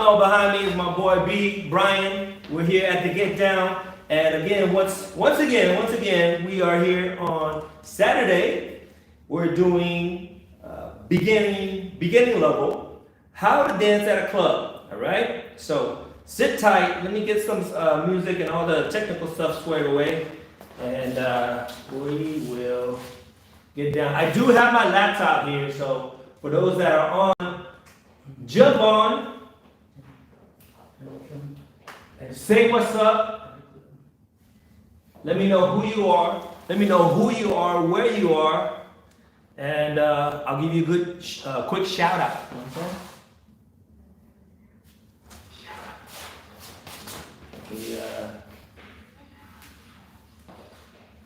Well, behind me is my boy B, Brian. We're here at the Get Down. And again, once again, we are here on Saturday. We're doing beginning level, how to dance at a club. All right. So sit tight. Let me get some music and all the technical stuff squared away, and we will get down. I do have my laptop here, so for those that are on, jump on. Say what's up. Let me know who you are. Let me know who you are, where you are, and I'll give you a good, quick shout out. Okay?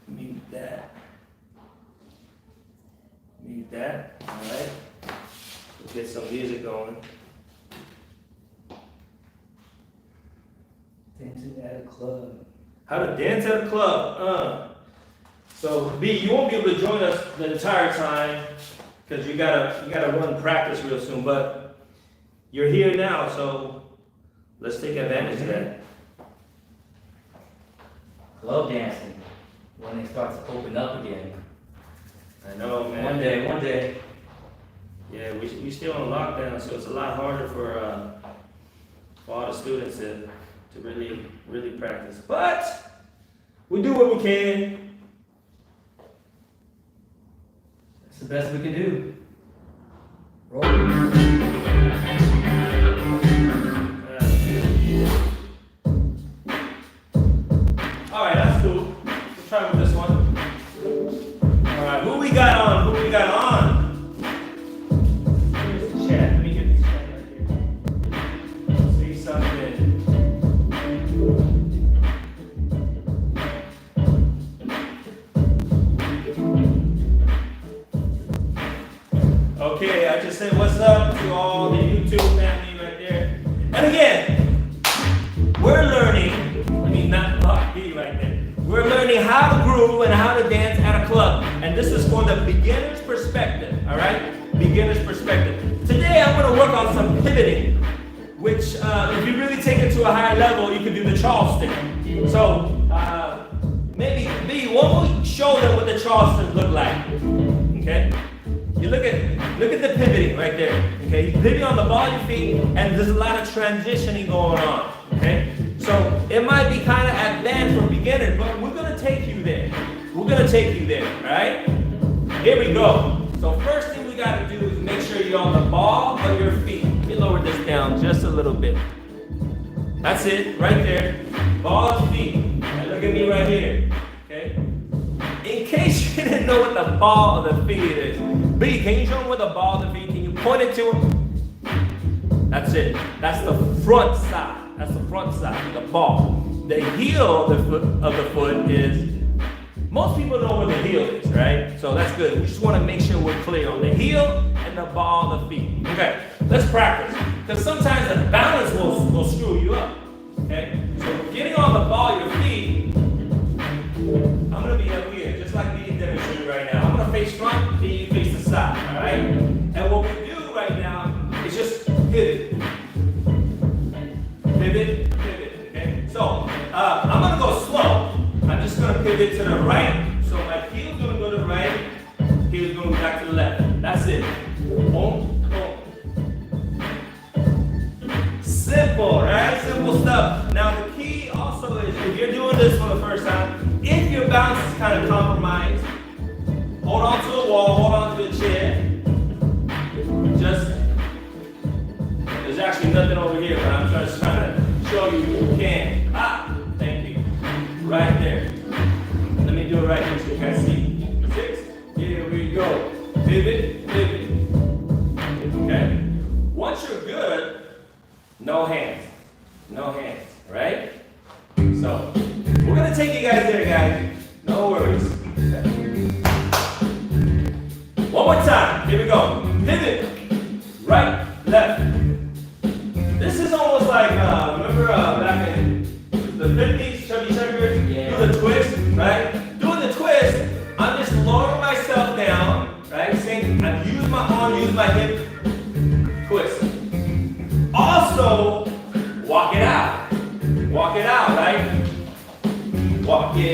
Mute that. Mute that. All right. Let's get some music going. Dancing at a club. How to dance at a club. So B, you won't be able to join us the entire time because you gotta run practice real soon. But you're here now, so let's take advantage of that. Club dancing when it starts to open up again. I know, man. One day. Yeah, we still on lockdown, so it's a lot harder for all the students to really practice. But we do what we can. It's the best we can do. Roll. All right, that's cool. Let's try with this one. All right, who we got on? Here's the chat. Let me get this chat right here. See something. Okay, I just said what's up to all the YouTube family right there. And again, we're learning, not be right there. We're learning how to groove and how to dance at a club. And this is for the beginner's perspective, all right? Beginner's perspective. Today I'm going to work on some pivoting, which if you really take it to a higher level, you can do the Charleston. So maybe B, why don't we show them what the Charleston look like? Okay? You look at the pivoting right there. Okay, you pivot on the ball of your feet, and there's a lot of transitioning going on. Okay, so it might be kind of advanced for beginners, but we're gonna take you there. All right? Here we go. So first thing we gotta do is make sure you're on the ball of your feet. Let me lower this down just a little bit. That's it, right there. Ball of feet. And look at me right here. Okay. In case you didn't know what the ball of the feet is, B, can you show them what the ball of the feet? Can you point it to them? That's it. That's the front side. The ball. The heel of the foot is, most people know what the heel is, right? So that's good. We just want to make sure we're clear on the heel and the ball of the feet. Okay, let's practice. Because sometimes the balance will screw you up. Okay? So getting on the ball of your feet, I'm going to be up here, just like being demonstrated right now. I'm going to face front, and you face the side, all right? And what we do right now is just pivot. Pivot, okay? So, I'm going to go slow. I'm just going to pivot to the right. So my heel's going to go to the right, heel's going to go back to the left. That's it. Boom, boom. Simple, right? Simple stuff. Now the key also is, if you're doing this for the first time, if your balance is kind of compromised, hold on to the wall, hold on to the chair. There's actually nothing over here, but I'm just trying to show you you can. Thank you. Right there. Let me do it right here so you can see. 6. Here we go. Pivot. Okay? Once you're good, no hands. Right? So, we're going to take you guys there, guys. No worries. One more time. Here we go. Pivot. Right, left. This is almost like, remember back in the 50s, Chubby Checkers? Yeah. Do the twist, right? Doing the twist, I'm just lowering myself down, right? Saying, I've used my arm, used my hip, twist. Also,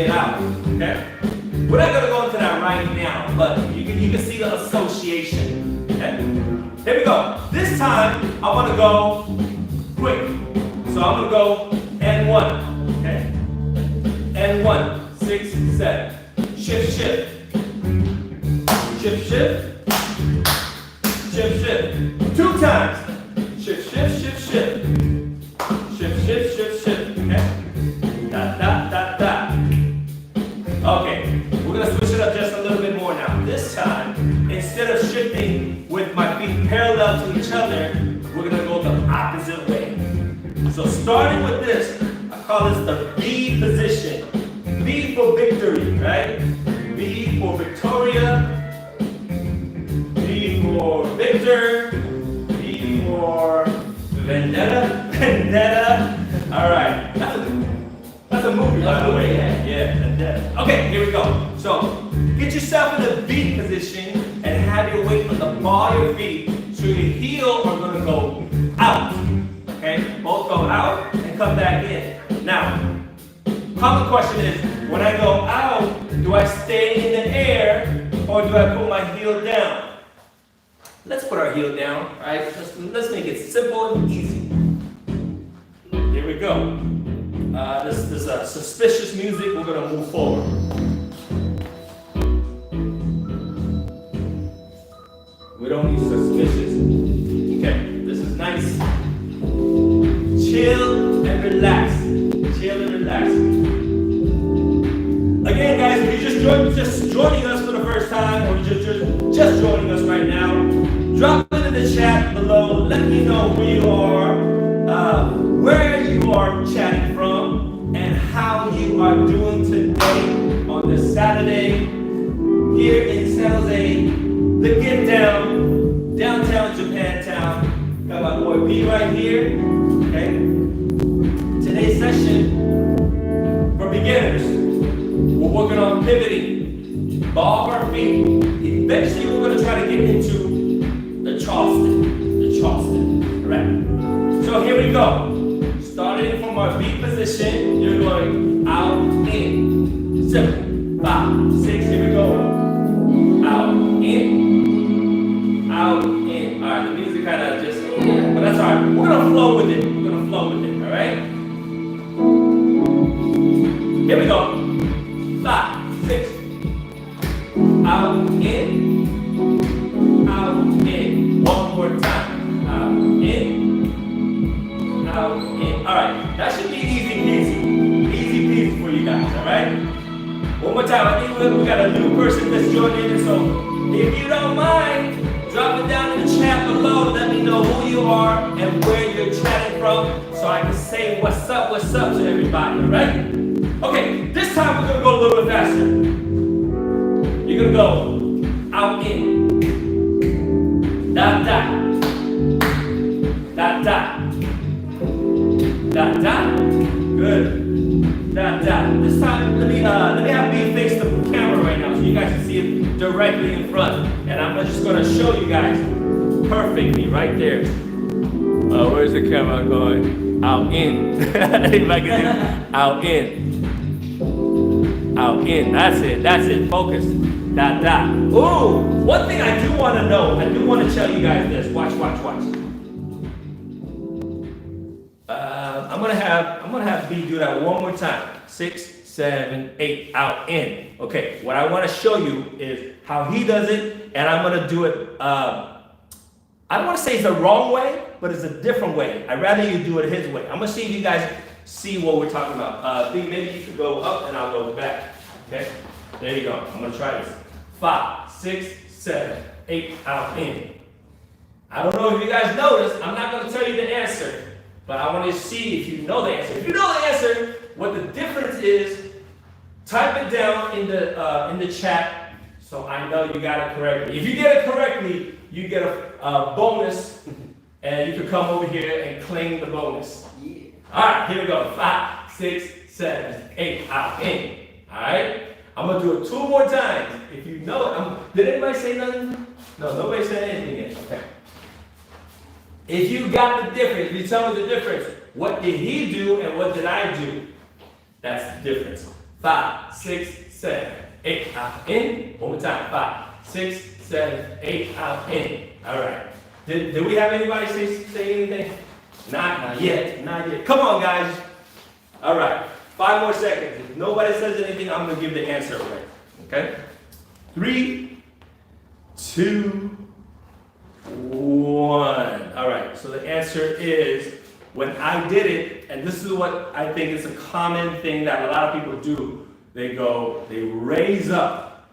it out. Okay? We're not gonna go into that right now, but you can see the association. Okay? Here we go. This time I want to go quick. So I'm gonna go and one. Okay? And 1, 6, 7. Shift, shift. Shift, shift. Shift, shift. 2 times. Shift, shift, shift, shift. Shift, shift, shift, shift. Okay? Dot, dot, dot, dot. Okay. We're going to switch it up just a little bit more now. This time, instead of shifting with my feet parallel to each other, we're going to go the opposite way. So starting with this, I call this the V position. V for victory, right? V for Victoria. V for Victor. V for Vendetta. Vendetta. All right. That's a movie, by the way. Yeah, Vendetta. Okay, here we go. So get yourself in the V position and have your weight on the ball of your feet so your heel are going to go out. Okay? Both go out and come back in. Now, common question is, when I go out, do I stay in the air or do I put my heel down? Let's put our heel down, all right? Let's make it simple and easy. Here we go. This is suspicious music. We're gonna move forward. We don't need suspicious. Okay, this is nice. Chill and relax. Chill and relax. Again, guys, if you're just joining us for the first time, or you're just joining us right now, drop it in the chat below. Let me know who you are, where you are chatting from, and how you are doing today on this Saturday here in San Jose, the Get Down, downtown Japantown. Got my boy B right here. Okay. Today's session for beginners. We're working on pivoting, ball of our feet. Eventually, we're going to try to get into the Charleston. Correct? So here we go. Starting from our V position, you're going out, in. Simple. 5, 6, here we go. Out, in. Out, in. All right, the music kind of just, but that's all right. We're going to flow with it. All right? Here we go. 5, 6. Out, in. Out, in. One more time. Out, in. Out, in. All right. That should be easy peasy. Easy peasy for you guys. All right? One more time. I think we got a new person that's joining in. So if you don't mind, drop it down in the chat below. Let me know who you are and where you're chatting from so I can say what's up to everybody, all right? Okay, this time we're going to go a little bit faster. You're going to go out, in. Dot, dot. Dot, dot. Dot, dot. Good. Dot, dot. This time, let me have me face the camera right now so you guys can see it directly in front. And I'm just going to show you guys perfectly right there. Where's the camera going? Out, in. If I can do out, in. Out, in. That's it. Focus. Dot, dot. Ooh, one thing I do want to know. I do want to tell you guys this. Watch. I'm gonna have B do that one more time. 6, 7, 8. Out, in. Okay. What I want to show you is how he does it, and I'm gonna do it. I don't want to say it's the wrong way, but it's a different way. I'd rather you do it his way. I'm gonna see if you guys see what we're talking about. B, maybe you could go up, and I'll go back. Okay. There you go. I'm gonna try this. 5, 6, 7, 8. Out, in. I don't know if you guys noticed. I'm not gonna tell you the answer. But I want to see if you know the answer. If you know the answer, what the difference is, type it down in the chat so I know you got it correctly. If you get it correctly, you get a bonus, and you can come over here and claim the bonus. Yeah. All right, here we go. 5, 6, 7, 8. Out, in. All right. I'm gonna do it 2 more times. If you know it, did anybody say nothing? No, nobody said anything yet. Okay. If you got the difference, if you tell me the difference, what did he do and what did I do? That's the difference. 5, 6, 7, 8, out, in. One more time. 5, 6, 7, 8, out, in. All right. Did we have anybody say anything? Not yet. Not yet. Come on, guys. All right. 5 more seconds. If nobody says anything, I'm going to give the answer away. Okay? 3, 2, 1. All right. So the answer is, when I did it, and this is what I think is a common thing that a lot of people do, they raise up.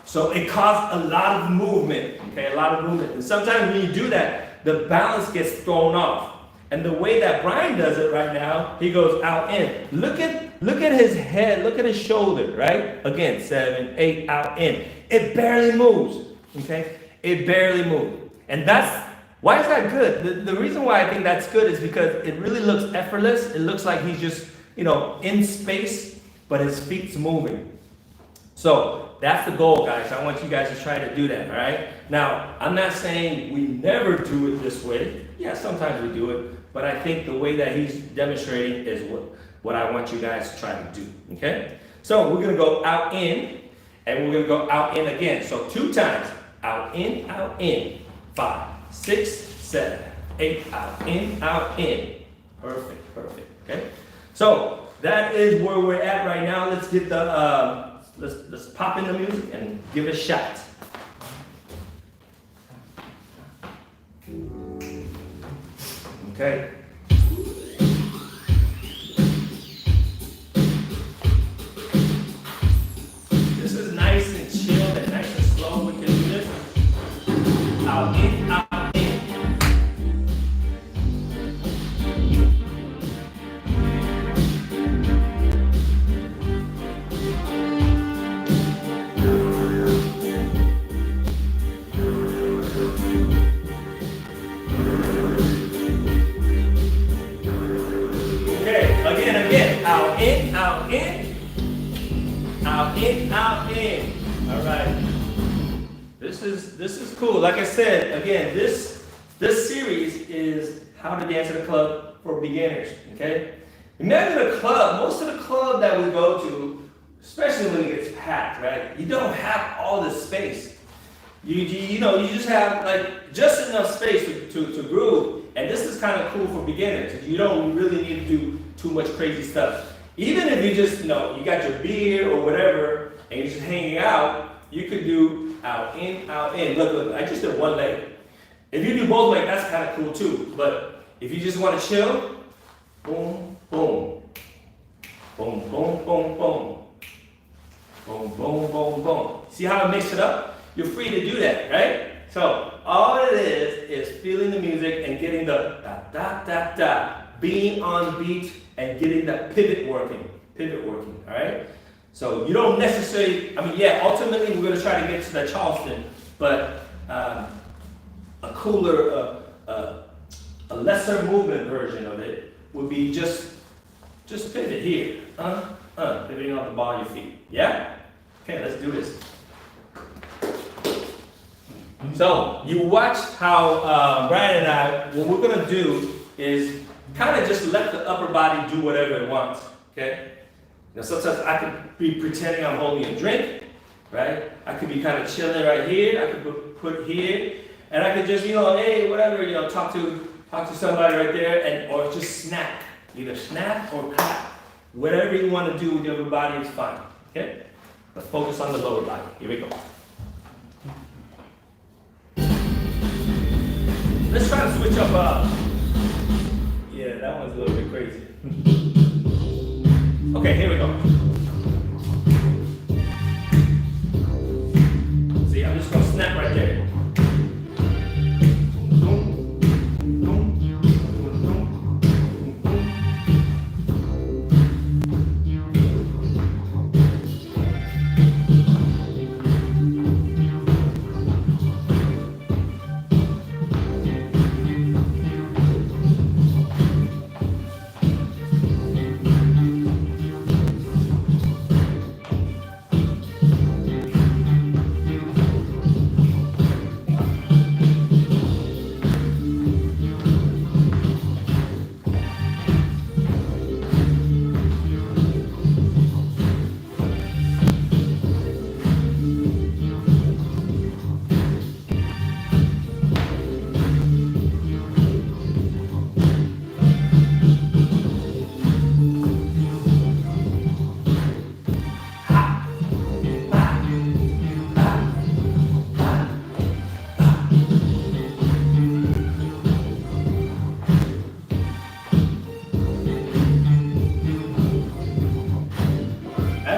So it caused a lot of movement, okay, a lot of movement. And sometimes when you do that, the balance gets thrown off. And the way that Brian does it right now, he goes out, in. Look at his head, look at his shoulder, right? Again, 7, 8, out, in. It barely moves, okay? It barely moves. And why is that good? The reason why I think that's good is because it really looks effortless. It looks like he's just, in space, but his feet's moving. So that's the goal, guys. I want you guys to try to do that, all right? Now, I'm not saying we never do it this way. Yeah, sometimes we do it, but I think the way that he's demonstrating is what I want you guys to try to do, okay? So we're gonna go out, in, and we're gonna go out, in again. So 2 times, out, in, 5, 6, 7, 8, out, in. Perfect, okay? So that is where we're at right now. Let's get the, let's pop in the music and give it a shot. Okay. This is nice and chill and nice and slow. We can do this. Out, in, out, in. Again, out, in, out, in. Out, in, out, in. All right. This is cool. Like I said, again, this series is how to dance at a club for beginners, okay? Imagine a club, most of the club that we go to, especially when it gets packed, right? You don't have all this space. You just have just enough space to groove. And this is kind of cool for beginners. You don't really need to do too much crazy stuff. Even if you just, you got your beer or whatever, and you're just hanging out, you could do out, in, out, in. Look, I just did one leg. If you do both legs, that's kind of cool too. But if you just want to chill, boom, boom. Boom, boom, boom, boom. Boom, boom, boom, boom. See how I mix it up? You're free to do that, right? So all it is feeling the music and getting the da, da, da, da, being on beat and getting that pivot working, all right? So you don't necessarily, ultimately we're gonna try to get to the Charleston, but a cooler, a lesser movement version of it would be just pivot here, pivoting off the ball of your feet, yeah? Okay, let's do this. So you watch how Brian and I, what we're gonna do is kind of just let the upper body do whatever it wants, okay? Now sometimes I could be pretending I'm holding a drink, right? I could be kind of chilling right here, I could put here, and I could just, hey, whatever, talk to somebody right there, or just snap. Either snap or clap. Whatever you want to do with your upper body is fine, okay? Let's focus on the lower body. Here we go. Let's try to switch up. Yeah, that one's a little bit crazy. Okay, here we go. See, I'm just gonna snap right there.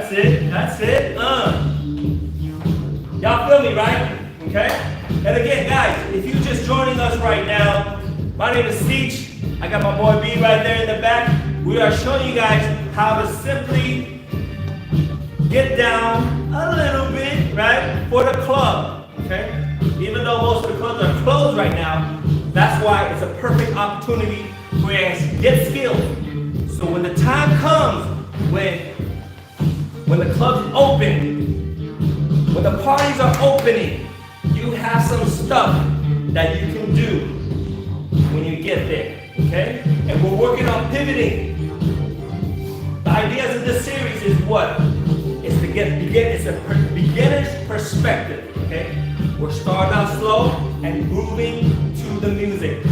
That's it. That's it. Y'all feel me, right? Okay? And again, guys, if you're just joining us right now, my name is Seach. I got my boy B right there in the back. We are showing you guys how to simply get down a little bit, right, for the club, okay? Even though most of the clubs are closed right now, that's why it's a perfect opportunity for you to get skilled. So when the time comes, when the club's open, when the parties are opening, you have some stuff that you can do when you get there, okay? And we're working on pivoting. The ideas of this series is what? It's to it's a beginner's perspective, okay? We're starting out slow and moving to the music.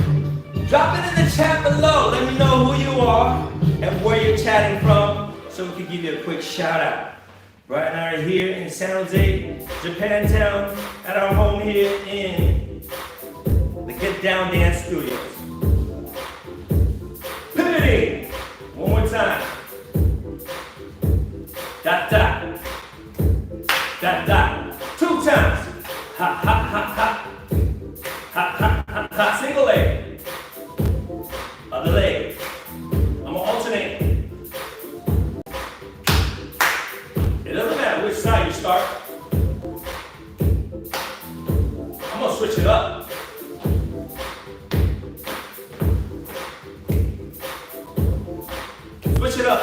Drop it in the chat below. Let me know who you are and where you're chatting from so we can give you a quick shout out. Brian and I are here in San Jose, Japantown, at our home here in the Get Down Dance Studios. Pivoting. One more time. Dot, dot. Dot, dot. 2 times. Ha, ha, ha, ha. Ha, ha, ha, ha. Single leg. Other leg. I'm gonna alternate. It doesn't matter which side you start. I'm gonna switch it up. Switch it up.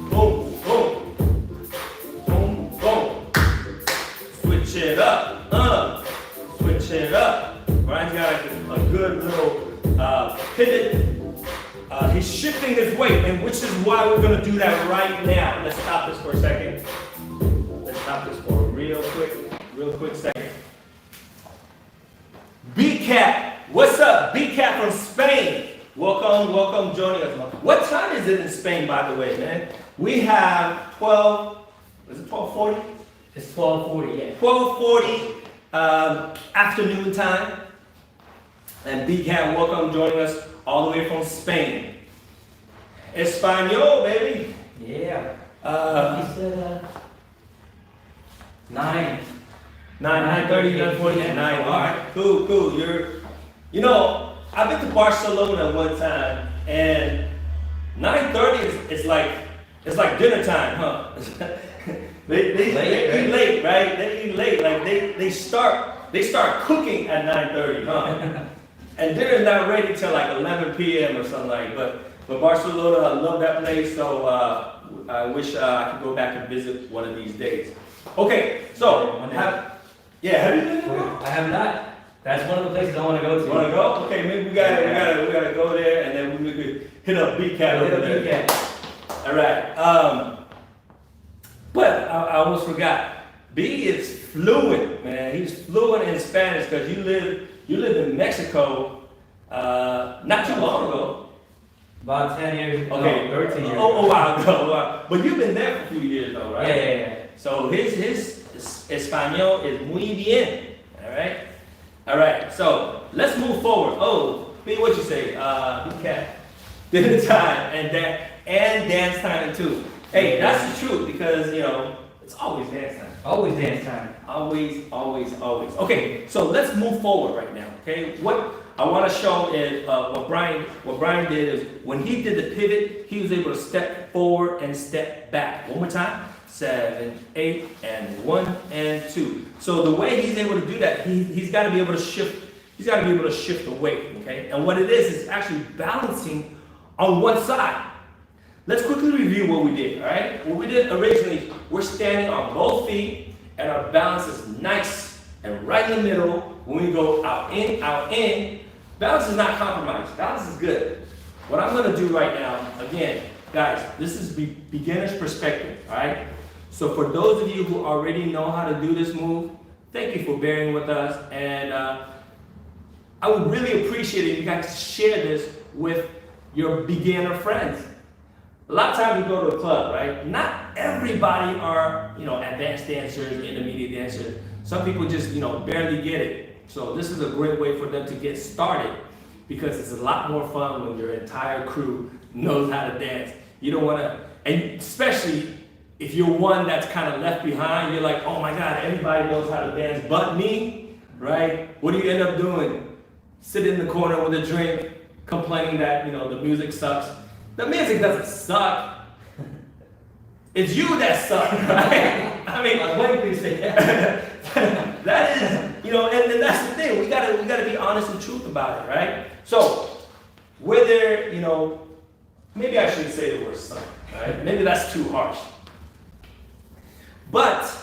Boom, boom. Boom, boom. Switch it up. Switch it up. Brian's got a good little pivot. He's shifting his weight, and which is why we're gonna do that right now. Let's stop this for a second. Let's stop this for a real quick second. B-Cat, what's up? B-Cat from Spain. Welcome joining us. What time is it in Spain, by the way, man? We have 12, is it 12:40? It's 12:40, yeah. 12:40 afternoon time. And B-Cat, welcome joining us all the way from Spain. Espanol, baby. Yeah. He said 9. 9:30, 9:40, 9. All right, cool. I've been to Barcelona one time, and 9:30 is like dinner time, huh? they eat late, right? They eat late. Like they start cooking at 9:30, huh? And dinner's not ready till like 11 p.m. or something like. But Barcelona, I love that place. So I wish I could go back and visit one of these days. Okay, so have you been there? I have not. That's one of the places I want to go to. You want to go? Okay, maybe we gotta go there, and then we could hit up B-Cat over there. B-Cat. All right. But I almost forgot. B is fluent, man. He's fluent in Spanish because you lived in Mexico not too long ago. About 10 years ago. Okay, 13 years a while ago. Wow. But you've been there for a few years though, right? Yeah. So his Espanol is muy bien. All right. So let's move forward. Oh, B, what you say? B-Cat. Dinner time and dance time too. Hey, that's the truth because it's always dance time. Always dance time. Always. Okay, so let's move forward right now. Okay, what I want to show is what Brian did is when he did the pivot, he was able to step forward and step back. One more time. 7, 8, and 1 and 2. So the way he's able to do that, he's got to be able to shift. He's got to be able to shift the weight. Okay, and what it is actually balancing on one side. Let's quickly review what we did. All right, what we did originally, we're standing on both feet, and our balance is nice and right in the middle. When we go out in, balance is not compromised. Balance is good. What I'm going to do right now, again, guys, this is beginner's perspective. All right. So for those of you who already know how to do this move, thank you for bearing with us, and I would really appreciate it if you guys share this with your beginner friends. A lot of times we go to a club, right? Not everybody are, advanced dancers, intermediate dancers. Some people just, barely get it. So this is a great way for them to get started because it's a lot more fun when your entire crew knows how to dance. You don't want to, and especially if you're one that's kind of left behind, you're like, oh my God, everybody knows how to dance but me, right? What do you end up doing? Sit in the corner with a drink, complaining that, the music sucks. The music doesn't suck. It's you that suck, right? I mean, Wait, please say that. that is, and that's the thing. We gotta be honest and truth about it, right? So, whether, maybe I shouldn't say the word suck, right? Maybe that's too harsh. But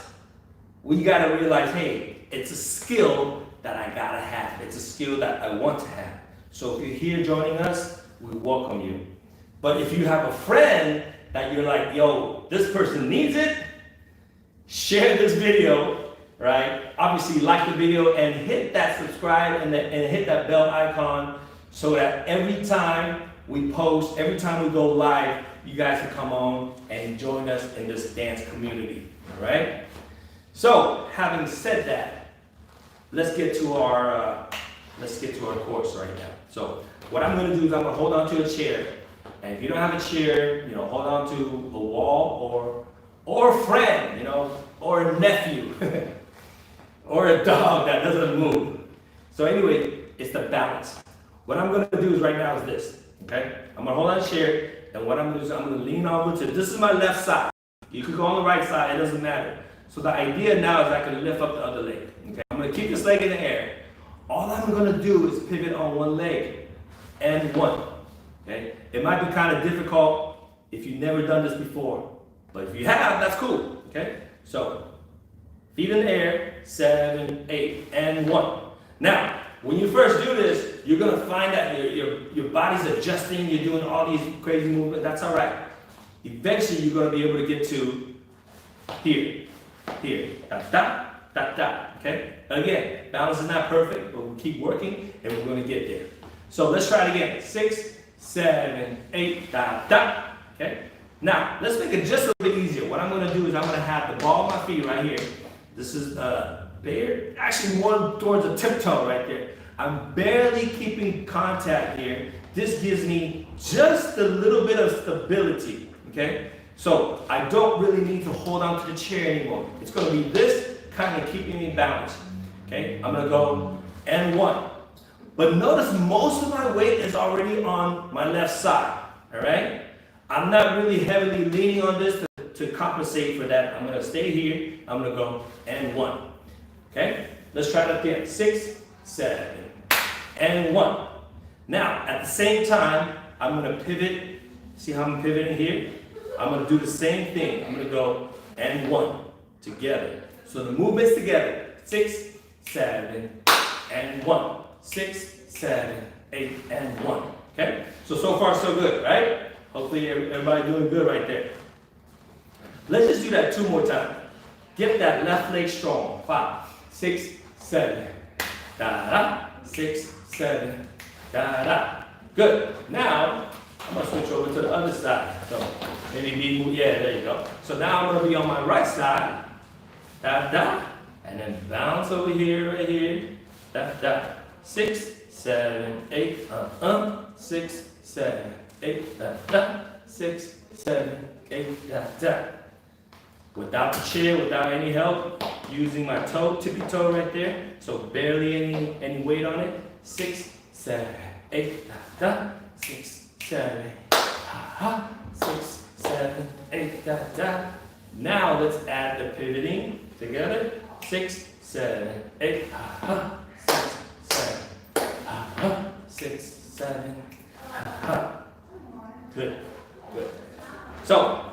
we gotta realize, hey, it's a skill that I gotta have. It's a skill that I want to have. So if you're here joining us, we welcome you. But if you have a friend that you're like, yo, this person needs it, share this video, right? Obviously like the video and hit that subscribe and hit that bell icon so that every time we post, every time we go live, you guys can come on and join us in this dance community, all right? So, having said that, let's get to our course right now. So, what I'm going to do is I'm going to hold on to a chair, and if you don't have a chair, hold on to a wall or a friend, or a nephew, or a dog that doesn't move. So anyway, it's the balance. What I'm going to do is right now is this, okay? I'm going to hold on to a chair, and what I'm going to do is I'm going to lean over to, this is my left side. You could go on the right side, it doesn't matter. So the idea now is I can lift up the other leg, okay? I'm going to keep this leg in the air. All I'm going to do is pivot on one leg, and one, okay? It might be kind of difficult if you've never done this before, but if you have, that's cool, okay? So, feet in the air, 7, 8, and 1. Now, when you first do this, you're going to find that your body's adjusting, you're doing all these crazy movements, that's all right. Eventually, you're going to be able to get to here, da, da, da, da, okay? Again, balance is not perfect, but we'll keep working, and we're going to get there. So, let's try it again. 6, 7, 8, da, da, okay? Now, let's make it just a little bit easier. What I'm going to do is I'm going to have the ball of my feet right here. This is bare, actually more towards a tiptoe right there. I'm barely keeping contact here. This gives me just a little bit of stability, okay? So I don't really need to hold on to the chair anymore. It's going to be this kind of keeping me balanced, okay? I'm going to go and 1. But notice most of my weight is already on my left side, all right? I'm not really heavily leaning on this to compensate for that. I'm going to stay here. I'm going to go and 1. Okay? Let's try it again. 6, 7, and 1. Now, at the same time, I'm going to pivot. See how I'm pivoting here? I'm going to do the same thing. I'm going to go and 1 together. So the movement's together. 6, 7, and 1. 6, 7, 8, and 1. Okay? So far so good, right? Hopefully everybody doing good right there. Let's just do that 2 more times. Get that left leg strong. 5, 6, 7. Da-da. 6, 7. Da-da. Good. Now, I'm going to switch over to the other side. So maybe yeah, there you go. So now I'm going to be on my right side. Da-da. And then bounce over here, right here. Da-da. 6, 7, 8. 6, 7. 8, da, da, 6, 7, 8, da, da. Without the chair, without any help, using my tippy toe right there, so barely any weight on it. 6, 7, 8, da, da, 6, 7, ha, ha, 6, 7, 8, da, da. Now let's add the pivoting together. 6, 7, 8, ha, ha, 6, 7, ha, ha, 6, 7, ha, ha. Good. So,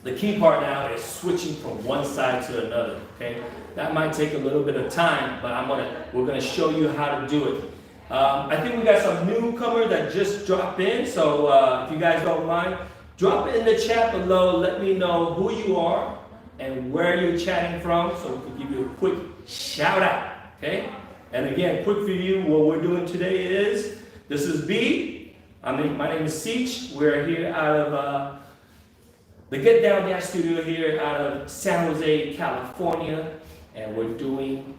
the key part now is switching from one side to another, okay? That might take a little bit of time, but we're gonna show you how to do it. I think we got some newcomers that just dropped in, so if you guys don't mind, drop it in the chat below, let me know who you are and where you're chatting from, so we can give you a quick shout out, okay? And again, quick review, what we're doing today is, this is B. My name is Seach. We're here out of the Get Down Dance Studio here out of San Jose, California. And we're doing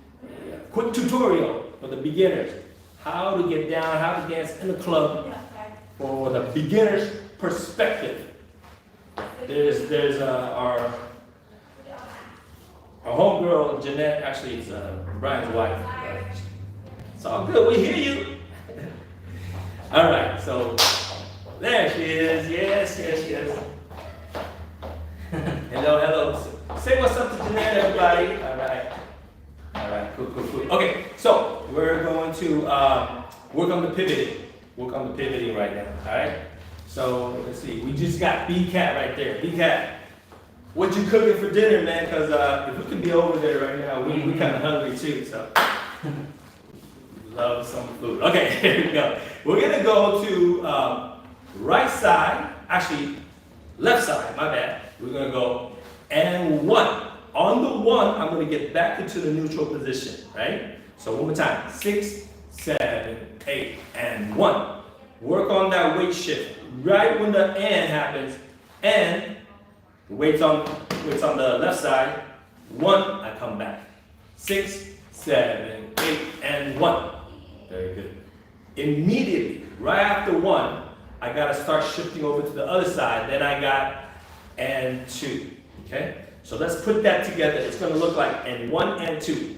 a quick tutorial for the beginners. How to get down, how to dance in the club for the beginner's perspective. There's our homegirl Jeanette. Actually, it's Brian's wife. It's all good. We hear you. All right. So there she is. Yes. Hello. Say what's up to Jeanette, everybody. All right. Cool. Okay. So we're going to work on the pivoting right now. All right. So let's see. We just got B-Cat right there. B-Cat, what you cooking for dinner, man? Because if we can be over there right now, we kind of hungry too. So love some food. Okay, here we go. We're gonna go to right side. Actually, left side. My bad. We're gonna go and 1. On the 1, I'm gonna get back into the neutral position. Right. So one more time. 6, 7, 8, and 1. Work on that weight shift. Right when the and happens, and the weight's on the left side. 1, I come back. 6, 7, 8, and 1. Very good. Immediately, right after 1, I gotta start shifting over to the other side. Then I got and 2. Okay? So let's put that together. It's gonna look like and 1 and 2.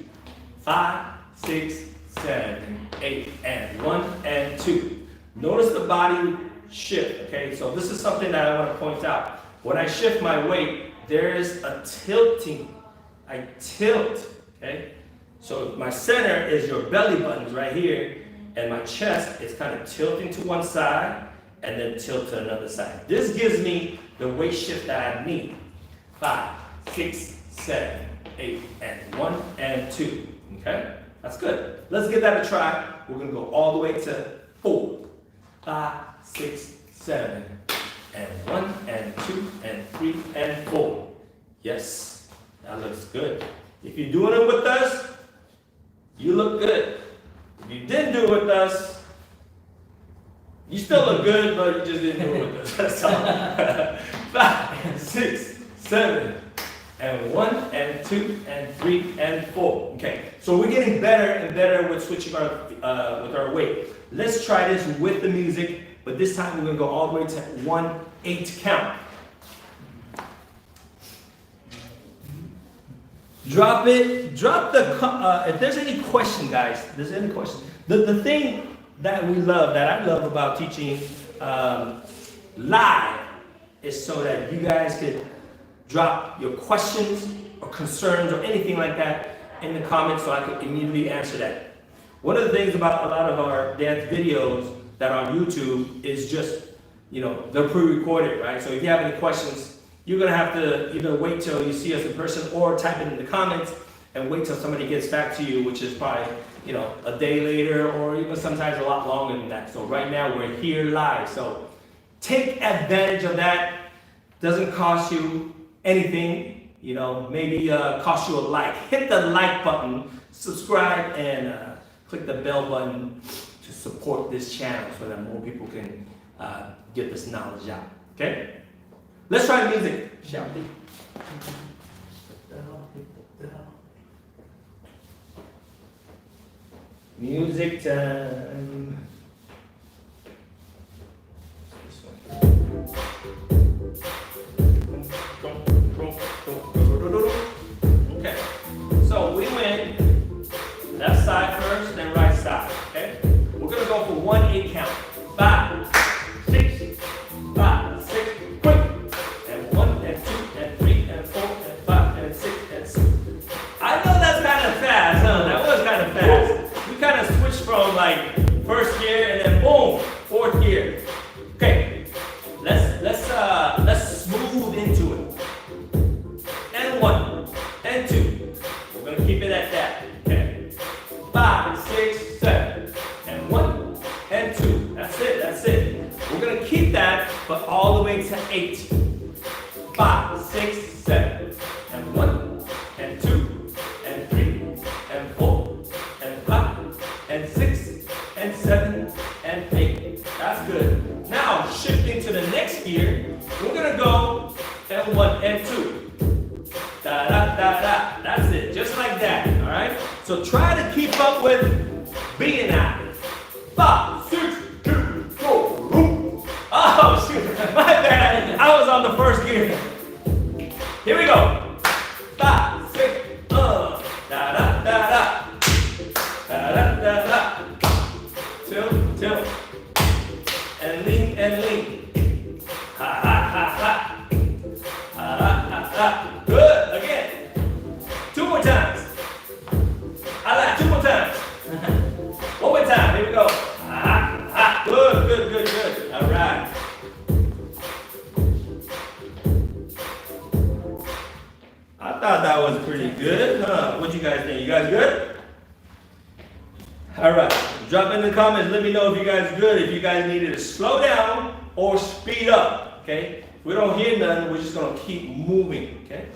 5, 6, 7, 8, and 1 and 2. Notice the body shift, okay? So this is something that I want to point out. When I shift my weight, there is a tilting. I tilt, okay? So my center is your belly buttons right here, and my chest is kind of tilting to one side and then tilt to another side. This gives me the weight shift that I need. 5, 6, 7, 8, and 1 and 2, okay? That's good. Let's give that a try. We're gonna go all the way to 4. 5, 6, 7, and 1, and 2, and 3, and 4. Yes, that looks good. If you're doing it with us, you look good. If you didn't do it with us, you still look good, but you just didn't do it with us. That's all. 5, 6, 7, and 1, and 2, and 3, and 4. Okay, so we're getting better and better with switching with our weight. Let's try this with the music, but this time we're gonna go all the way to 1-8 count. Drop it. Drop the. If there's any question, guys, the thing that I love about teaching live is so that you guys could drop your questions or concerns or anything like that in the comments so I could immediately answer that. One of the things about a lot of our dance videos that are on YouTube is just, they're pre-recorded, right? So if you have any questions, you're gonna have to either wait till you see us in person or type it in the comments and wait till somebody gets back to you, which is probably, a day later or even sometimes a lot longer than that. So right now we're here live. So take advantage of that. Doesn't cost you anything, maybe cost you a like. Hit the like button, subscribe, and click the bell button to support this channel so that more people can get this knowledge out. Okay? Let's try music, shall we? Music time. Okay, so we went left side first, then right side. Okay, we're gonna go for 1-8 count. 5, 6, 5, 6, quick, and 1, and 2, and 3, and 4, and 5, and 6, and 7. I know that's kind of fast, huh? That was kind of fast. We kind of switched from like first gear and then boom, fourth gear. Okay, let's smooth into it. And 1, and 2. We're gonna keep it at that. Okay. 5, 6, 7, and 1, and 2. That's it. We're gonna keep that, but all the way to 8. 5, 6, 7, and 1, and 2, and 3, and 4, and 5, and 6, and 7, and 8. That's good. Now shifting to the next gear, we're gonna go and 1 and 2. Da da da da. That's it. Just like that. All right. So try to keep up with B and I. 5, 6, 2, 4. Oh shoot! My bad. I was on the first gear. Here we go. 5, 6, da da da da. Da da da da. Tilt, tilt. And lean. Ha ha ha ha. Ha ha ha. Good. Again. 2 more times. I like 2 more times. 1 more time. Here we go. Ha ha. Good. All right. I thought that was pretty good, huh? What you guys think? You guys good? All right. Drop in the comments. Let me know if you guys good. If you guys needed to slow down or speed up. Okay. If we don't hear nothing, we're just gonna keep moving. Okay.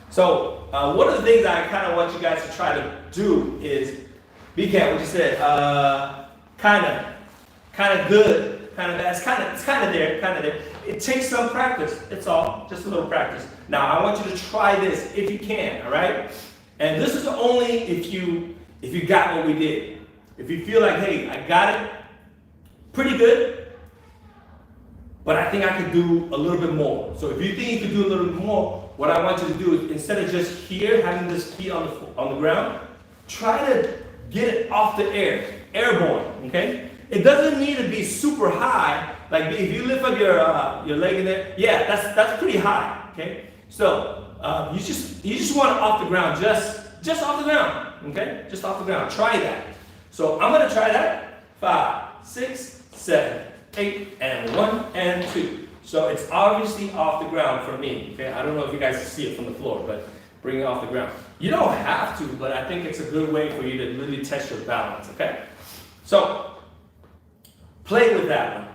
So one of the things I kind of want you guys to try to do is, BCAT, what you said, kind of good, kind of bad. It's kind of there. It takes some practice. It's all just a little practice. Now I want you to try this if you can. All right. And this is only if you got what we did. If you feel like, hey, I got it pretty good, but I think I could do a little bit more. So if you think you could do a little bit more, what I want you to do is, instead of just here having this feet on the ground, try to get it off the air, airborne. Okay? It doesn't need to be super high. Like if you lift up your leg in there, yeah, that's pretty high. Okay? So you just want it off the ground, just off the ground. Okay? Just off the ground. Try that. So I'm gonna try that. 5, 6, 7, 8, and 1 and 2. So it's obviously off the ground for me. Okay, I don't know if you guys can see it from the floor, but bring it off the ground. You don't have to, but I think it's a good way for you to really test your balance. Okay, so play with that one.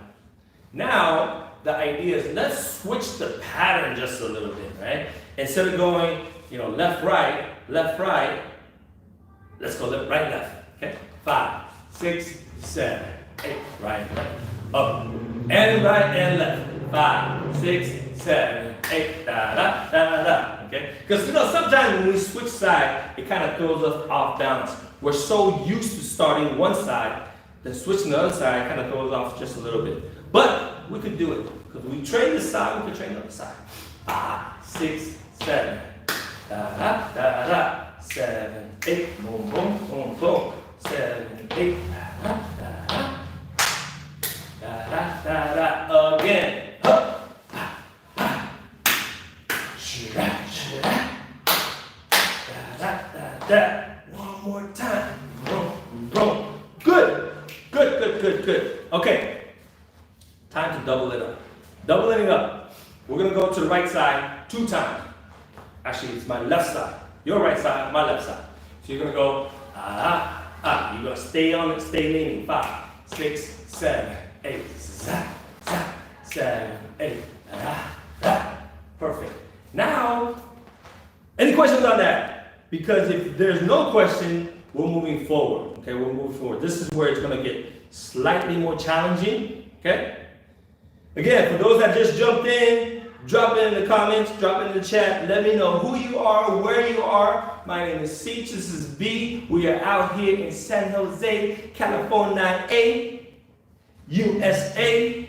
Now the idea is, let's switch the pattern just a little bit, right? Instead of going, left, right, let's go left, right, left. Okay, 5, 6, 7, 8, right, left, up, and right and left. 5, 6, 7, 8, da da da da. Okay? Because sometimes when we switch side, it kind of throws us off balance. We're so used to starting one side, then switching the other side kind of throws off just a little bit. But we could do it. Because we train this side, we could train the other side. 5, 6, 7, da da da da. 7, 8, boom, boom, boom, boom. 7, 8, da da da. Da da da da. Again. One more time. Boom, boom. Good. Okay. Time to double it up. Doubling it up. We're going to go to the right side 2 times. Actually, it's my left side. Your right side, my left side. So you're going to go, You're going to stay on it, stay leaning. 5, 6, 7, 8. 7, 8. Perfect. Now, any questions on that? Because if there's no question, we're moving forward. Okay, we're moving forward. This is where it's going to get slightly more challenging. Okay? Again, for those that just jumped in, drop it in the comments, drop it in the chat. Let me know who you are, where you are. My name is Seach. This is B. We are out here in San Jose, California, USA,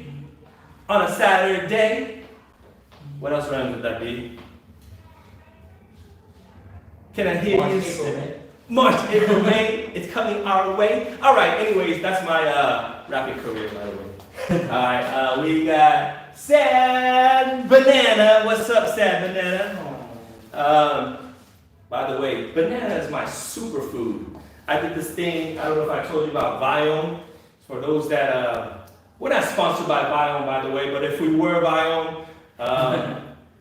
on a Saturday. What else rhymes with that, B? Can I hear you? March, April, May. It's coming our way. All right. Anyways, that's my rapping career, by the way. All right. We got Sad Banana. What's up, Sad Banana? By the way, banana is my superfood. I did this thing. I don't know if I told you about Viome. For those that we're not sponsored by Viome, by the way, but if we were Viome,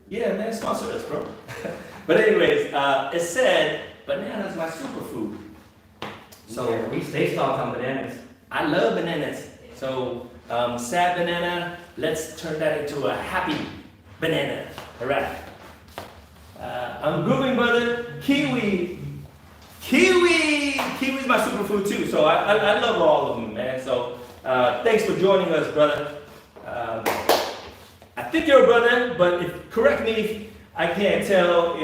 yeah, man, sponsor us, bro. But anyways, it said banana is my superfood. So yeah, we stay soft on bananas. I love bananas. So sad banana, let's turn that into a happy banana. All right. I'm grooving, brother. Kiwi. Kiwi's my superfood too. So I love all of them, man. So thanks for joining us, brother. I think you're a brother, but correct me if I can't tell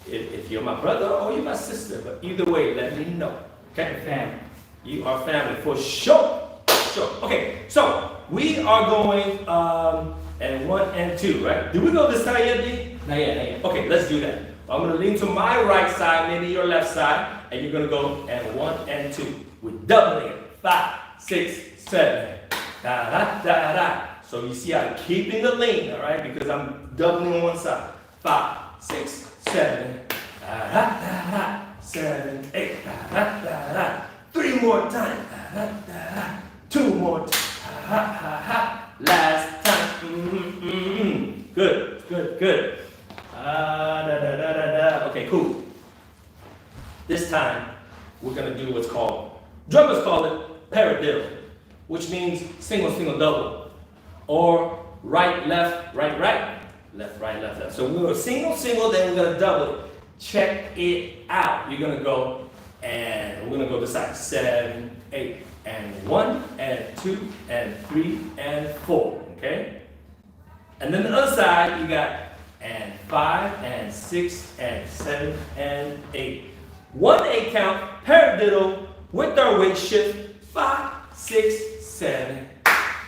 if you're my brother or you're my sister. But either way, let me know. Okay, Family. You are family for sure. Sure. Okay, so we are going and 1 and 2, right? Did we go this side yet, D? Not yet, not yet. Okay, let's do that. I'm gonna lean to my right side, maybe your left side, and you're gonna go and 1 and 2. We're doubling it. 5, 6, 7. Da da da da. So you see I'm keeping the lean, all right? Because I'm doubling on one side. 5, 6, 7. Da da da da. 7, 8. Da da da da. 3 more times. Da da da da. 2 more times. Ha ha ha. Last time. Good, good, good. Da da da da da. Okay, cool. This time we're gonna do what's called, drummers call it paradiddle, which means single, single, double, or right, left, right, right, left, right, left, left. So we're gonna single, single, then we're gonna double it. Check it out. You're gonna go and we're gonna go this side. 7, 8, and 1, and 2, and 3, and 4. Okay? And then the other side, you got and 5, and 6, and 7, and 8. 1 8 count, paradiddle with our weight shift. 5, 6, 7,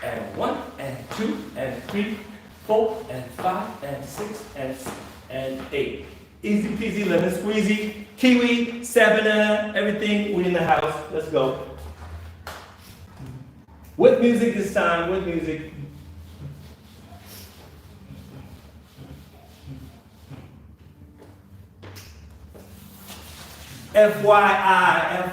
and 1, and 2, and 3, 4, and 5, and 6, and 8. Easy peasy, lemon squeezy, kiwi, sabana, everything we in the house. Let's go. With music this time, with music. FYI,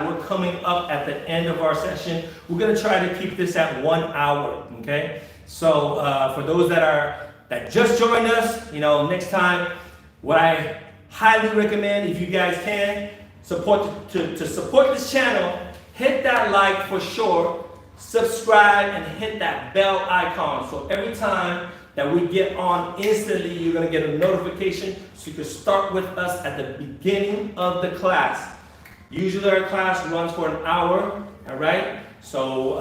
we're coming up at the end of our session. We're gonna try to keep this at 1 hour, okay? So for those that just joined us, next time, what I highly recommend, if you guys can, to support this channel, hit that like for sure, subscribe, and hit that bell icon. So every time that we get on instantly, you're gonna get a notification so you can start with us at the beginning of the class. Usually our class runs for an hour, all right? So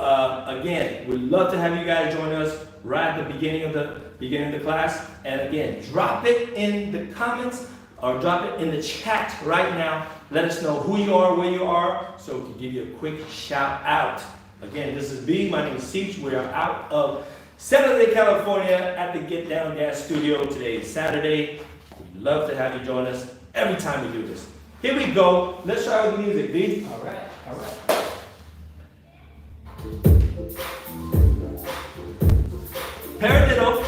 again, we'd love to have you guys join us right at the beginning of the class. And again, drop it in the comments or drop it in the chat right now. Let us know who you are, where you are, so we can give you a quick shout out. Again, this is B. My name is Seach. We are out of San Jose, California at the Get Down Gas Studio. Today is Saturday. We'd love to have you join us every time we do this. Here we go. Let's try with the music, B. All right, all right. Paradiddle.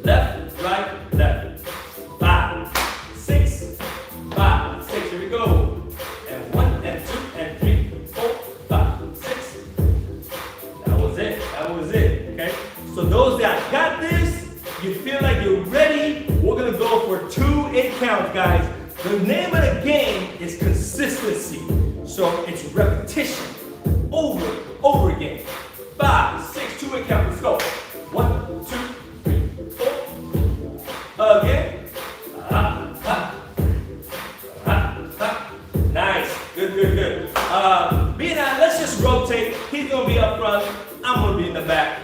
Left, right, left. 5, 6, 5, 6. Here we go. And 1, and 2, and 3, 4, 5, 6. That was it. That was it. Okay? So those that got this, you feel like you're ready, we're gonna go for 2 8 counts, guys. The name of the game is consistency. So it's repetition. Over again. 5, 6, 2 8 count. Let's go. 1, 2, 3, 4. Again. Nice. Good. B&I, let's just rotate. He's gonna be up front. I'm gonna be in the back.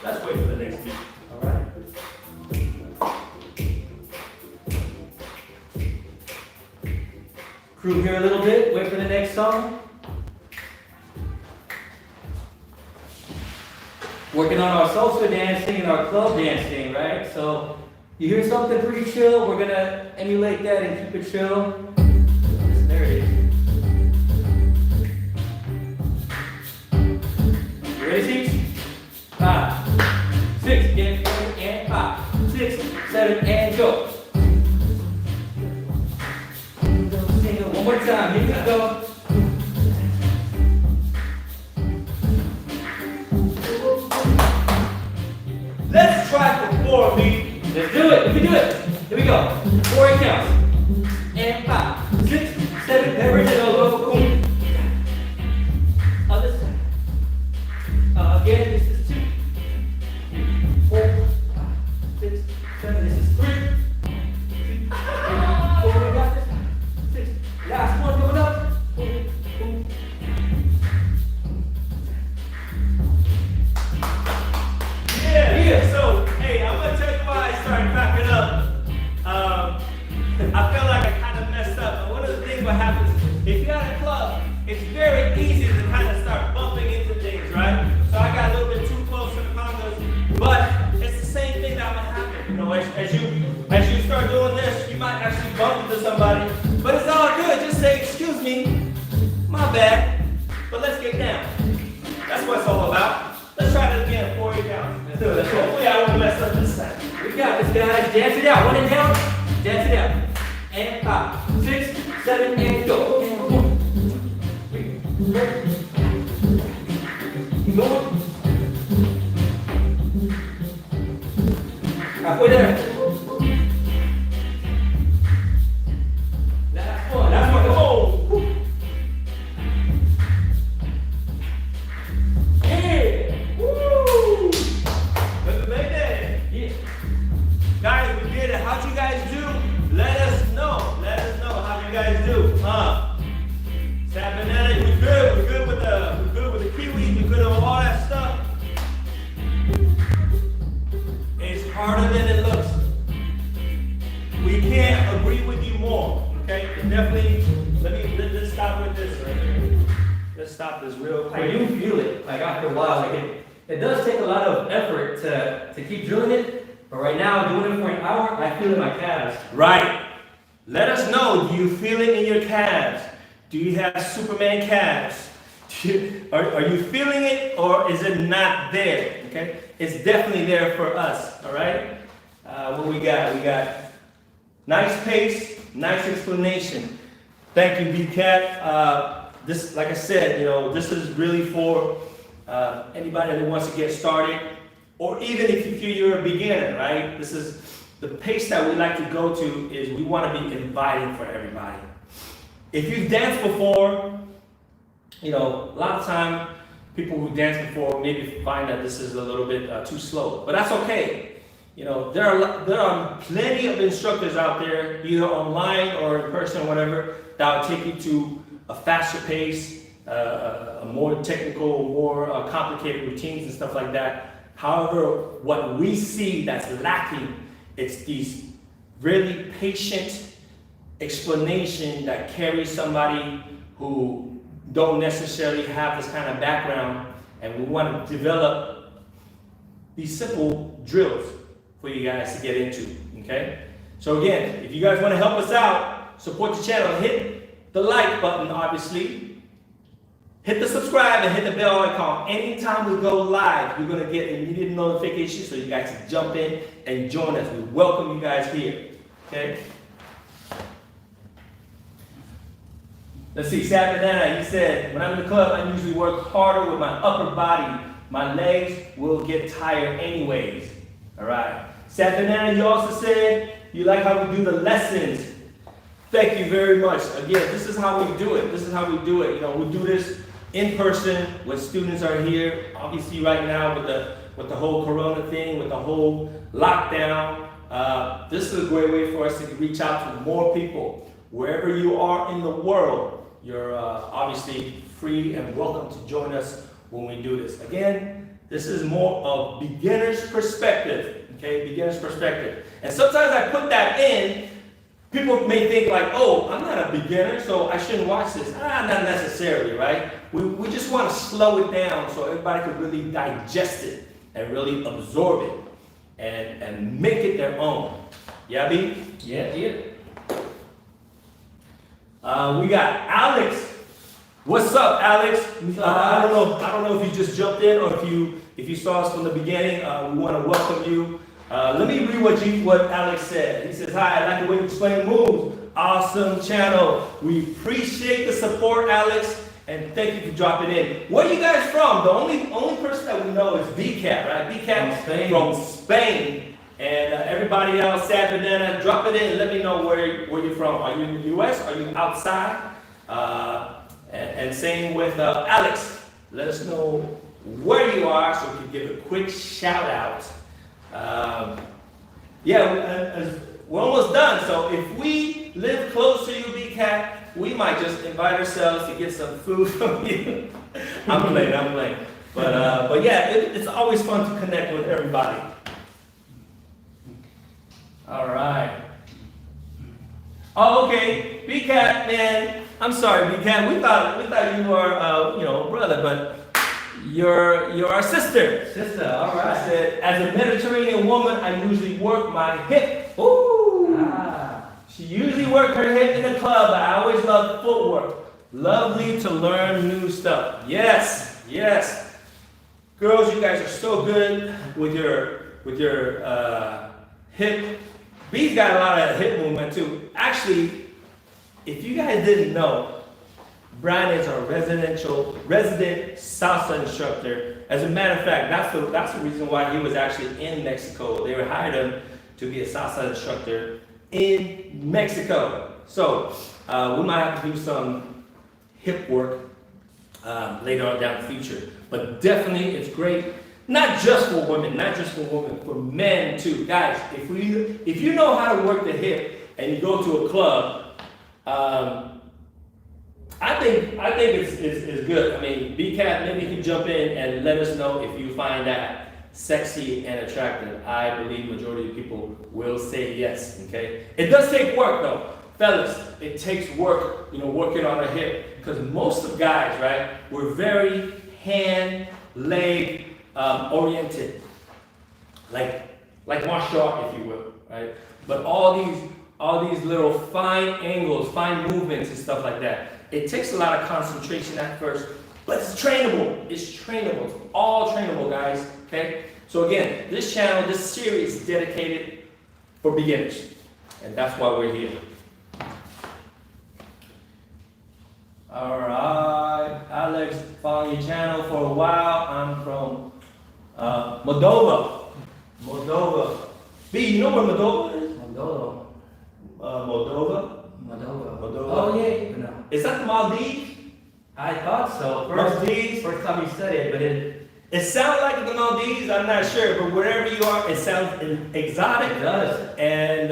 Let's wait for the next beat. All right. Groove here a little bit, wait for the next song. Working on our salsa dancing and our club dancing, right? So you hear something pretty chill, we're gonna emulate that and keep it chill. There it is. You ready, Seach? 5, 6, get 4, and 5, 6, 7, and go. One more time, here we go. Let's try for 4, B. Let's do it, we can do it. Here we go. 4 8 counts. And 5, 6, 7, paradiddle, go, boom. Other side. Again, this is 2, 4, 5, 6, 7, this is 3. 4, we got this. 6. Last one going up. Boom, boom. Yeah. So, hey, I'm gonna tell you why I started cracking up. I felt like I kind of messed up. But one of the things what happens, if you're at a club, it's very easy to kind of start bumping into things, right? You might actually bump into somebody, but it's all good. Just say, excuse me, my bad, but let's get down. That's what it's all about. Let's try it again, 4 down. Let's do it, let's do it. Hopefully I won't mess up this time. We got this, guys. Dance it out. 1 and down. Dance it out. And 5, 6, 7, and go. Keep going. Halfway there. Last one. That's what, come on. Yeah. Woo! Let's make that. Yeah. Guys, we did it. How'd you guys do? Let us know. Let us know how you guys do. Sad banana, we good. We're good with the kiwi. We're good with all that stuff. It's harder than it looks. We can't agree with you more. Okay? It's definitely. Let's stop with this right here. Let's stop this real I quick. do feel it, like after a while, like it does take a lot of effort to keep drilling it, but right now, doing it for an hour, I feel it in my calves. Right. Let us know. Do you feel it in your calves? Do you have Superman calves? Are you feeling it, or is it not there? Okay, it's definitely there for us. All right. What we got? We got nice pace, nice explanation. Thank you, BCAT. This, like I said, this is really for anybody that wants to get started, or even if you feel you're a beginner, right? This is the pace that we like to go to. Is we want to be inviting for everybody. If you've danced before, a lot of time people who danced before maybe find that this is a little bit too slow, but that's okay. There are plenty of instructors out there, either online or in person or whatever, that will take you to a faster pace, a more technical, more complicated routines and stuff like that. However, what we see that's lacking, it's these really patient explanation that carries somebody who don't necessarily have this kind of background, and we want to develop these simple drills for you guys to get into, okay? So again, if you guys want to help us out, support the channel, hit the like button, obviously. Hit the subscribe and hit the bell icon. Anytime we go live, you're going to get immediate notifications so you guys can jump in and join us. We welcome you guys here, okay? Let's see, Sad Banana, he said, when I'm in the club, I usually work harder with my upper body. My legs will get tired anyways. All right. Sad Banana, you also said you like how we do the lessons. Thank you very much. Again, this is how we do it. This is how we do it. We do this in person when students are here. Obviously, right now with the whole Corona thing, with the whole lockdown, this is a great way for us to reach out to more people. Wherever you are in the world, you're obviously free and welcome to join us when we do this. Again, this is more of beginner's perspective, okay? Beginner's perspective. And sometimes I put that in, people may think like, oh, I'm not a beginner, so I shouldn't watch this. Not necessarily, right? We just want to slow it down so everybody can really digest it and really absorb it and make it their own. Yeah, B? Yeah. We got Alex. What's up, Alex? I don't know if you just jumped in or if you saw us from the beginning. We want to welcome you. Let me read what Alex said. He says, "Hi, I like the way you explain moves. Awesome channel. We appreciate the support, Alex, and thank you for dropping in. Where are you guys from? The only person that we know is VCAT, right? VCAT from Spain. And everybody else, Sad Banana, drop it in and let me know where you're from. Are you in the U.S.? Are you outside? And same with Alex. Let us know where you are so we can give a quick shout out. We're almost done. So if we live close to you, VCAT, we might just invite ourselves to get some food from you. I'm playing. But yeah, it's always fun to connect with everybody. All right. Oh, okay. BCAT, man. I'm sorry, BCAT. We thought you were, brother, but you're our sister. Sister, all right. I said, as a Mediterranean woman, I usually work my hip. Ooh. She usually works her hip in the club, but I always love footwork. Lovely to learn new stuff. Yes, yes. Girls, you guys are so good with your hip. B's got a lot of hip movement too. Actually, if you guys didn't know, Brian is our resident salsa instructor. As a matter of fact, that's the reason why he was actually in Mexico. They hired him to be a salsa instructor in Mexico. So we might have to do some hip work later on down the future. But definitely it's great, not just for women, for men too. Guys, if you know how to work the hip and you go to a club, I think it's good. I mean, BCAT, maybe you can jump in and let us know if you find that sexy and attractive. I believe majority of people will say yes, okay? It does take work though. Fellas, it takes work, working on a hip. Because most of guys, right, we're very hand, leg oriented. Like martial art, if you will, right? But all these little fine angles, fine movements and stuff like that, it takes a lot of concentration at first, but it's trainable. It's trainable. It's all trainable, guys. Okay? So again, this channel, this series is dedicated for beginners. And that's why we're here. Alright, Alex, follow your channel for a while. I'm from Moldova. B, you know where Moldova is? Moldova. Moldova? Moldova. Oh yeah. No. Is that the Maldives? I thought so. Maldives? First time you said it, but It sounds like the Maldives, I'm not sure, but wherever you are, it sounds exotic. It does. And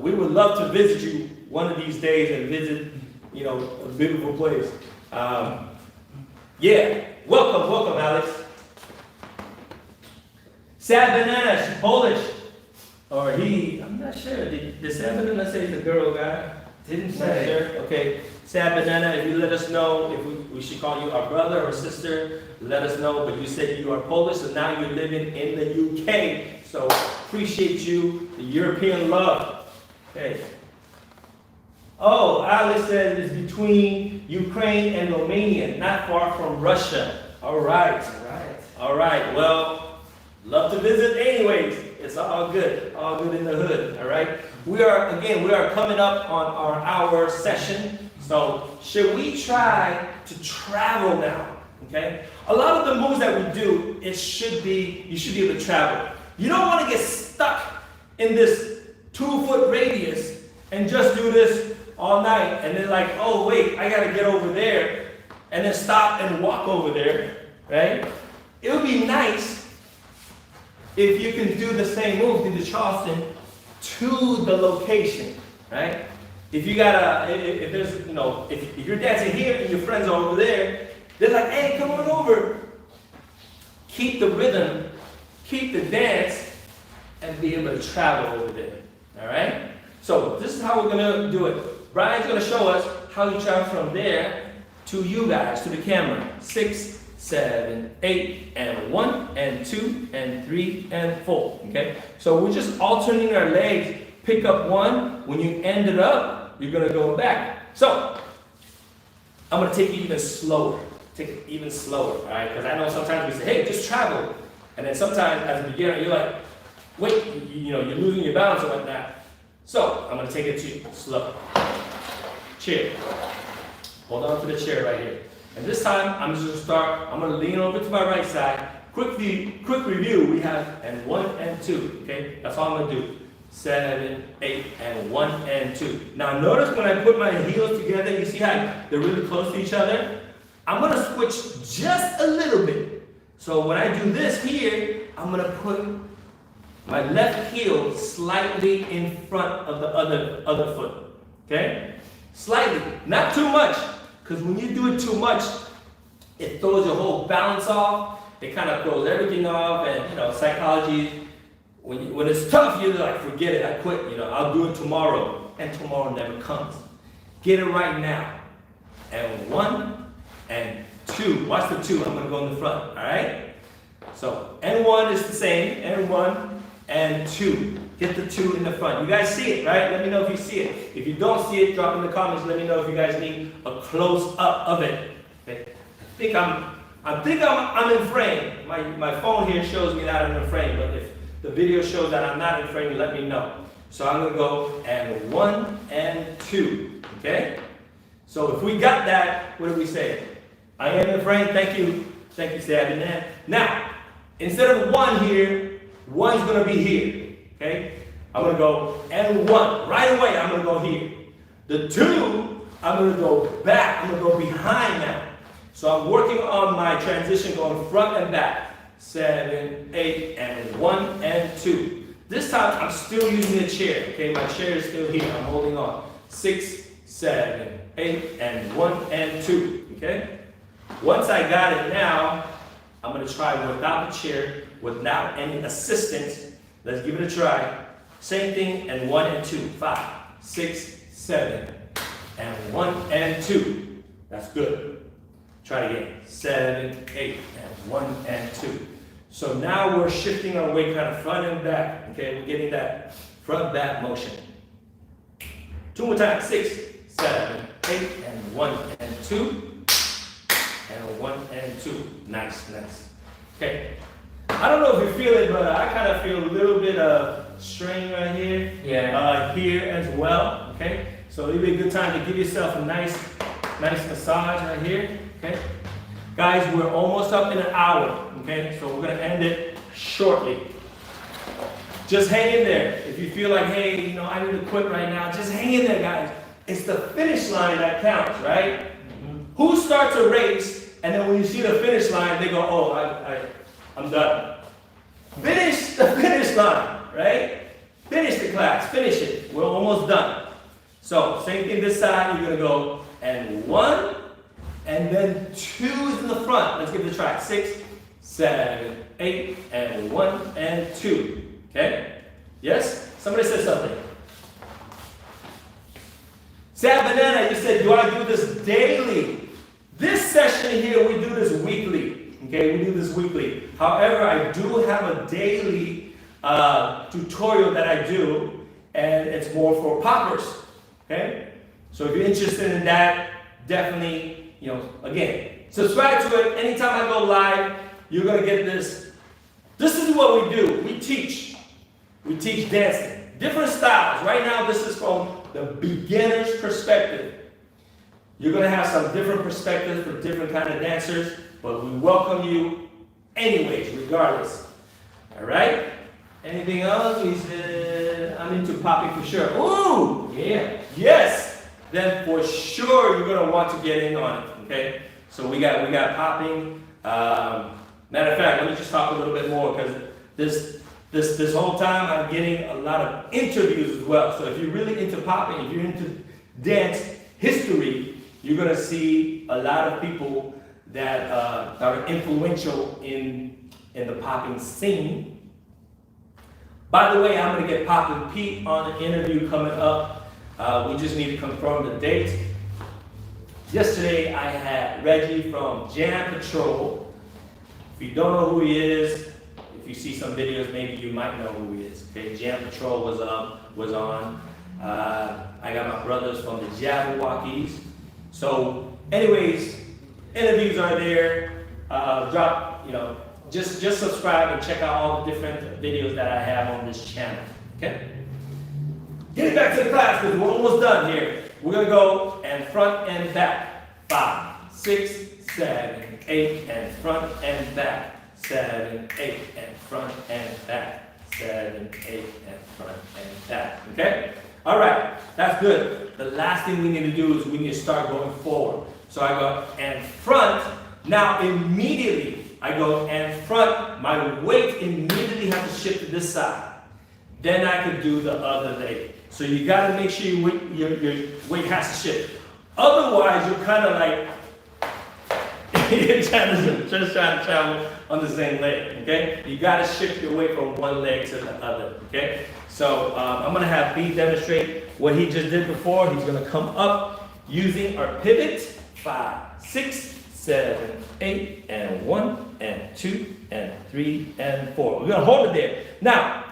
we would love to visit you one of these days and visit, a beautiful place. Yeah, welcome, Alex. Sad Banana, she's Polish. Or he, I'm not sure. Did Sad Banana say he's a girl guy? Didn't Not say. sure. Okay, Sad Banana, if you let us know if we should call you our brother or sister, let us know. But you said you are Polish, so now you're living in the UK. So appreciate you, the European love. Okay. Oh, Alice said it's between Ukraine and Romania, not far from Russia. All right. Well, love to visit anyways. It's all good in the hood. All right. We are coming up on our hour session. So should we try to travel now? Okay. A lot of the moves that we do, you should be able to travel. You don't want to get stuck in this 2-foot radius and just do this all night and then like, oh wait, I gotta get over there and then stop and walk over there, right? It would be nice if you can do the same move in the Charleston to the location, right? If you gotta, if there's, if you're dancing here and your friends are over there, they're like, hey, come on over. Keep the rhythm, keep the dance, and be able to travel over there, all right? So this is how we're gonna do it. Brian's gonna show us how you travel from there to you guys, to the camera. 6, 7, 8, and 1, and 2, and 3, and 4, okay? So we're just alternating our legs. Pick up one. When you end it up, you're gonna go back. So I'm gonna take it even slower. All right? Because I know sometimes we say, hey, just travel. And then sometimes as a beginner, you're like, wait, you're losing your balance and whatnot. So I'm gonna take it to you slow. Chair. Hold on to the chair right here. And this time, I'm just gonna lean over to my right side. Quick review, we have and 1 and 2, okay? That's all I'm gonna do. 7, 8, and 1 and 2. Now notice when I put my heels together, you see how they're really close to each other? I'm gonna switch just a little bit. So when I do this here, I'm gonna put my left heel slightly in front of the other foot, okay? Slightly, not too much, because when you do it too much, it throws your whole balance off. It kind of throws everything off, and psychology. When it's tough, you're like, forget it, I quit. I'll do it tomorrow, and tomorrow never comes. Get it right now. And 1 and 2. Watch the 2. I'm gonna go in the front. All right. So and 1 is the same. And 1 and 2. Get the 2 in the front. You guys see it, right? Let me know if you see it. If you don't see it, drop in the comments. Let me know if you guys need a close up of it. Okay? I think I'm in frame. My phone here shows me that I'm in frame, but if the video shows that I'm not in frame, let me know. So I'm gonna go and 1 and 2. Okay? So if we got that, what do we say? I am in frame. Thank you. Thank you, Sabine. Now, instead of 1 here, 1's gonna be here. Okay? I'm gonna go and 1. Right away, I'm gonna go here. The 2, I'm gonna go back. I'm gonna go behind now. So I'm working on my transition going front and back. 7, 8, and 1 and 2. This time I'm still using the chair. Okay, my chair is still here. I'm holding on. 6, 7, 8, and 1 and 2. Okay? Once I got it now, I'm gonna try without the chair, without any assistance. Let's give it a try. Same thing, and 1 and 2. 5, 6, 7, and 1 and 2. That's good. Try it again. 7, 8, and 1 and 2. So now we're shifting our weight kind of front and back. Okay, we're getting that front back motion. 2 more times. 6, 7, 8, and 1 and 2. And 1 and 2. Nice, nice. Okay. I don't know if you feel it, but I kind of feel a little bit of strain right here. Yeah. Here as well. Okay. So it'll be a good time to give yourself a nice massage right here. Okay. Guys, we're almost up in an hour. Okay. So we're gonna end it shortly. Just hang in there. If you feel like, hey, you know, I need to quit right now, just hang in there, guys. It's the finish line that counts, right? Mm-hmm. Who starts a race and then when you see the finish line, they go, oh, I'm done. Finish the finish line, right? Finish the class, finish it. We're almost done. So, same thing this side, you're gonna go and 1, and then 2 is in the front. Let's give it a try. 6, 7, 8, and 1 and 2. Okay? Yes? Somebody said something. Sad Banana, you said, do I do this daily? This session here, we do this weekly. Okay, we do this weekly. However, I do have a daily tutorial that I do, and it's more for poppers. Okay? So if you're interested in that, definitely, you know, again, subscribe to it. Anytime I go live, you're going to get this. This is what we do. We teach. We teach dancing. Different styles. Right now, this is from the beginner's perspective. You're going to have some different perspectives for different kind of dancers, but we welcome you anyways, regardless. All right? Anything else? We said, I'm into popping for sure. Ooh! Yeah. Yes! Then for sure, you're going to want to get in on it, okay? So we got popping. Matter of fact, let me just talk a little bit more, because this whole time I'm getting a lot of interviews as well. So if you're really into popping, if you're into dance history, you're going to see a lot of people that are influential in the popping scene. By the way, I'm going to get Poppin' Pete on an interview coming up. We just need to confirm the date. Yesterday, I had Reggie from Jam Patrol. If you don't know who he is, if you see some videos, maybe you might know who he is. Okay, Jam Patrol was on. I got my brothers from the Jabberwockies. So, anyways, interviews are there. Just subscribe and check out all the different videos that I have on this channel. Okay? Getting back to the class because we're almost done here. We're gonna go and front and back. 5, 6, 7, 8, and front and back. 7, 8, and front and back. 7, 8, and front and back. Okay? All right, that's good. The last thing we need to do is we need to start going forward. So I go and front. Now immediately I go and front. My weight immediately has to shift to this side. Then I can do the other leg. So you got to make sure your weight has to shift. Otherwise, you're kind of like you're just trying to travel on the same leg. Okay? You got to shift your weight from one leg to the other. Okay? So I'm going to have B demonstrate what he just did before. He's going to come up using our pivot. 5, 6, 7, 8, and 1, and 2, and 3, and 4. We're going to hold it there. Now,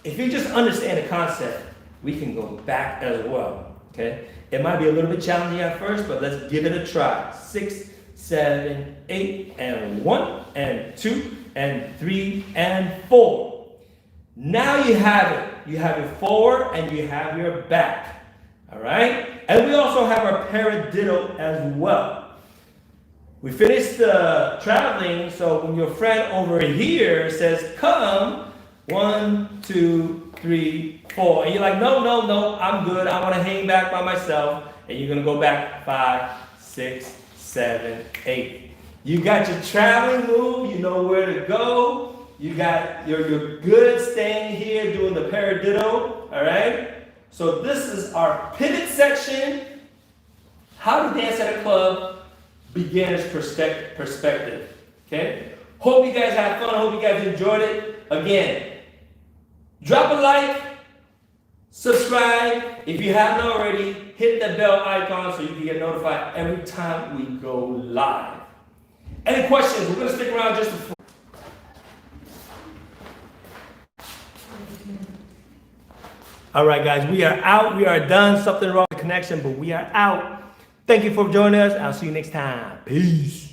if you just understand the concept, we can go back as well, okay? It might be a little bit challenging at first, but let's give it a try. 6, 7, 8, and 1, and 2, and 3, and 4. Now you have it. You have your forward and you have your back, all right? And we also have our paradiddle as well. We finished the traveling, so when your friend over here says, come, 1, 2, 3, 4, and you're like, no, no, no, I'm good. I want to hang back by myself. And you're going to go back 5, 6, 7, 8. You got your traveling move. You know where to go. You got you're good staying here doing the paradiddle. All right. So this is our pivot section. How to dance at a club, beginner's perspective. Okay. Hope you guys had fun. Hope you guys enjoyed it. Again, drop a like. Subscribe. If you haven't already, hit the bell icon so you can get notified every time we go live. Any questions? We're going to stick around just a All right, guys, we are out. We are done. Something wrong with the connection, but we are out. Thank you for joining us. I'll see you next time. Peace.